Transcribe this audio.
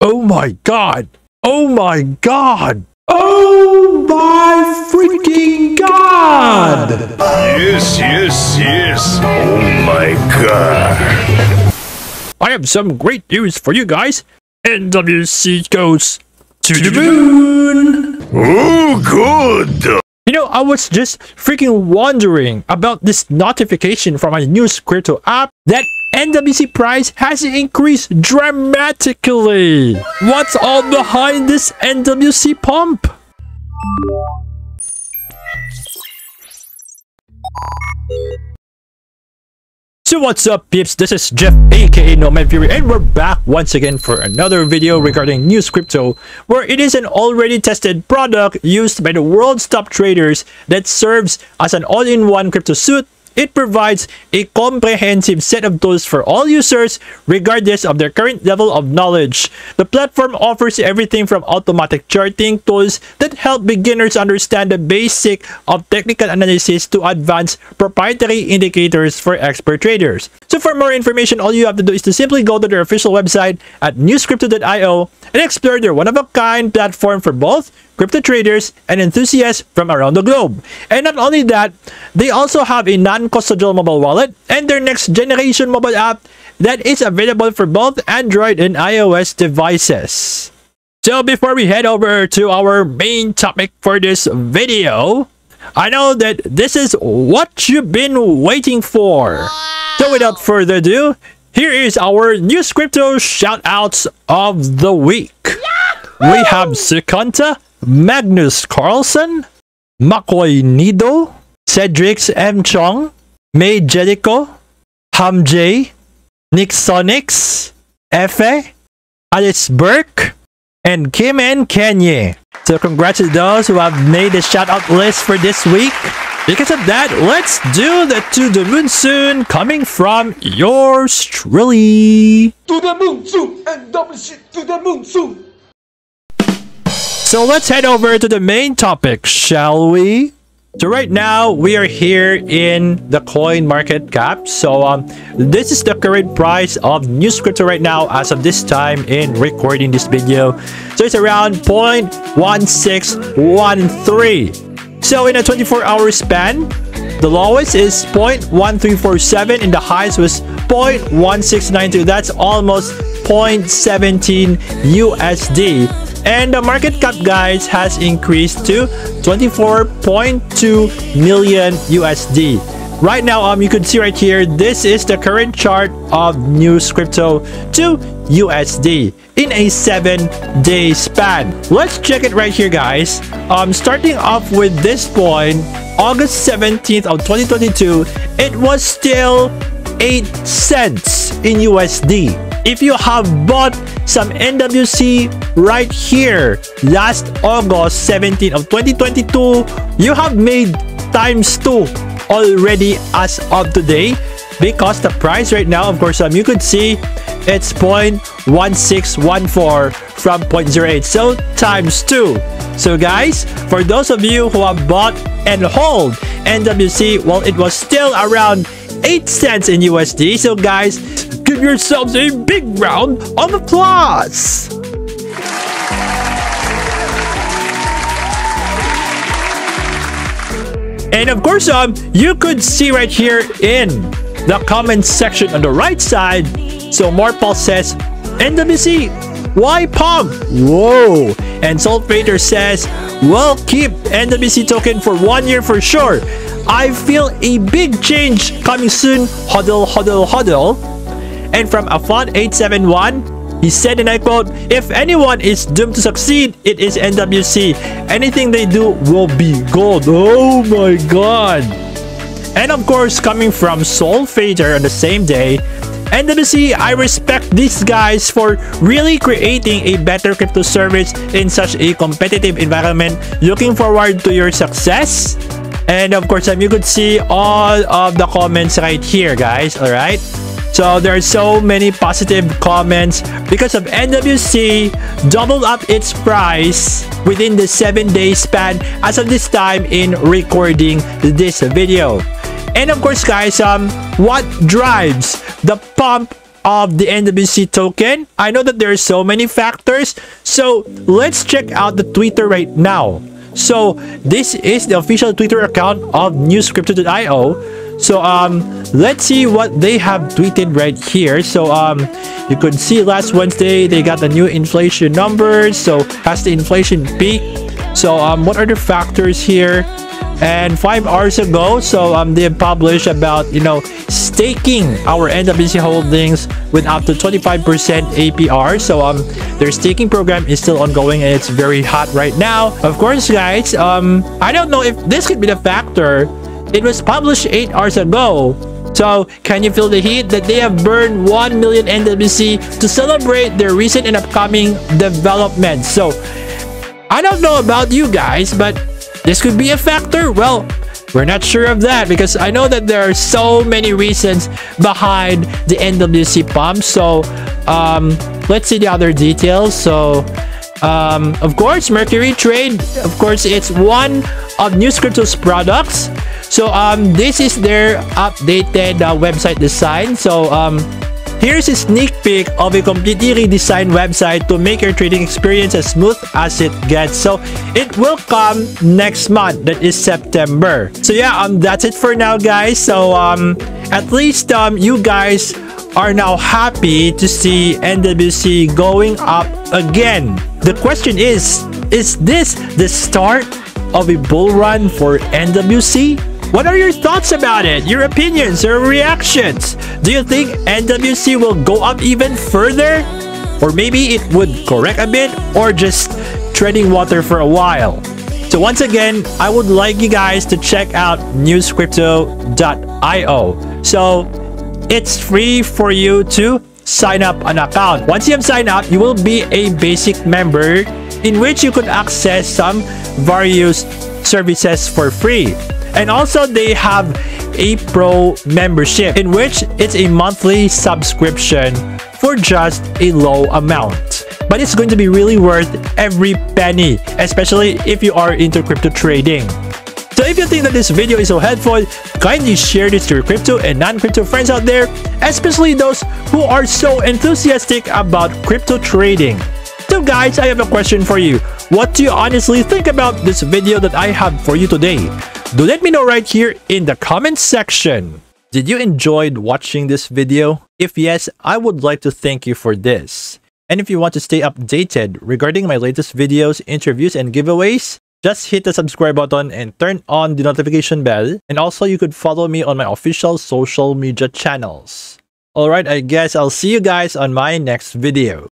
Oh my god! Oh my god! Oh my freaking god! Yes. Oh my god. I have some great news for you guys. NWC goes to the moon! Oh, good. You know, I was just freaking wondering about this notification from my newscrypto app that NWC price has increased dramatically. What's all behind this NWC pump? So what's up peeps, this is Jeff aka Nomad Fury, and we're back once again for another video regarding newscrypto, where it is an already tested product used by the world's top traders that serves as an all-in-one crypto suite. It provides a comprehensive set of tools for all users, regardless of their current level of knowledge. The platform offers everything from automatic charting tools that help beginners understand the basic of technical analysis to advanced proprietary indicators for expert traders. So for more information, all you have to do is to simply go to their official website at newscrypto.io and explore their one-of-a-kind platform for both crypto traders and enthusiasts from around the globe. And not only that, they also have a non-custodial mobile wallet and their next generation mobile app that is available for both Android and iOS devices. So before we head over to our main topic for this video, I know that this is what you've been waiting for. So without further ado, here is our newscrypto shoutouts of the week. We have Sukanta, Magnus Carlson, Makoy Nido, Cedrix M. Chong, May Jellico, Hamjay, Nick Sonics, Efe, Alice Burke, and Kim and Kenye. So congrats to those who have made the shoutout list for this week. Because of that, let's do the To the Moon Soon coming from yours truly. To the moon soon, NWC, to the moon soon. So let's head over to the main topic, shall we? So right now, we are here in the coin market cap. So this is the current price of newscrypto right now as of this time in recording this video. So it's around 0.1613. So in a 24-hour span, the lowest is 0.1347 and the highest was 0.1692. That's almost 0.17 USD. And the market cap, guys, has increased to 24.2 million USD. Right now, you could see right here, this is the current chart of newscrypto to USD in a 7-day span. Let's check it right here, guys. Starting off with this point, August 17th of 2022, it was still 8 cents in USD. If you have bought some NWC right here last August 17th of 2022, you have made ×2 already as of today, because the price right now, of course, you could see it's 0.1614 from 0.08, so ×2. So guys, for those of you who have bought and hold NWC, well, it was still around 8 cents in USD. So guys, give yourselves a big round of applause. And of course, you could see right here in the comment section on the right side. So Morpal says, NWC, why pump? Whoa. And Sulfater says, well, keep NWC token for 1 year for sure. I feel a big change coming soon. Huddle, huddle, huddle. And from Afon871, he said, and I quote, if anyone is doomed to succeed, it is NWC. Anything they do will be gold. Oh my god. And of course, coming from Soulfader on the same day, NWC, I respect these guys for really creating a better crypto service in such a competitive environment. Looking forward to your success. And of course, you could see all of the comments right here, guys. All right. So there are so many positive comments because of NWC doubled up its price within the 7-day span as of this time in recording this video. And of course, guys, what drives the pump of the NWC token? I know that there are so many factors, so let's check out the Twitter right now. So this is the official Twitter account of newscrypto.io. So let's see what they have tweeted right here. So you could see last Wednesday they got the new inflation numbers. So has the inflation peaked? So what are the factors here? And 5 hours ago, so they published about, you know, staking our NWC holdings with up to 25% APR. So their staking program is still ongoing and it's very hot right now. Of course, guys, I don't know if this could be the factor. It was published 8 hours ago. So can you feel the heat that they have burned 1 million NWC to celebrate their recent and upcoming developments? So I don't know about you guys, but this could be a factor. Well, we're not sure of that because I know that there are so many reasons behind the NWC pump. So let's see the other details. So of course, Mercury Trade, of course, it's one of newscrypto's products. So this is their updated website design. So here's a sneak peek of a completely redesigned website to make your trading experience as smooth as it gets. So it will come next month, that is September. So yeah, that's it for now, guys. So at least you guys are now happy to see NWC going up again. The question is this the start of a bull run for NWC? What are your thoughts about it? Your opinions or reactions? Do you think NWC will go up even further? Or maybe it would correct a bit or just treading water for a while? So once again, I would like you guys to check out newscrypto.io. So it's free for you to sign up an account. Once you have signed up, you will be a basic member in which you could access some various services for free. And also they have a pro membership in which it's a monthly subscription for just a low amount. But it's going to be really worth every penny, especially if you are into crypto trading. So if you think that this video is so helpful, kindly share this to your crypto and non-crypto friends out there, especially those who are so enthusiastic about crypto trading. So guys, I have a question for you. What do you honestly think about this video that I have for you today? Do let me know right here in the comments section. Did you enjoy watching this video? If yes, I would like to thank you for this. And if you want to stay updated regarding my latest videos, interviews, and giveaways, just hit the subscribe button and turn on the notification bell. And also you could follow me on my official social media channels. Alright, I guess I'll see you guys on my next video.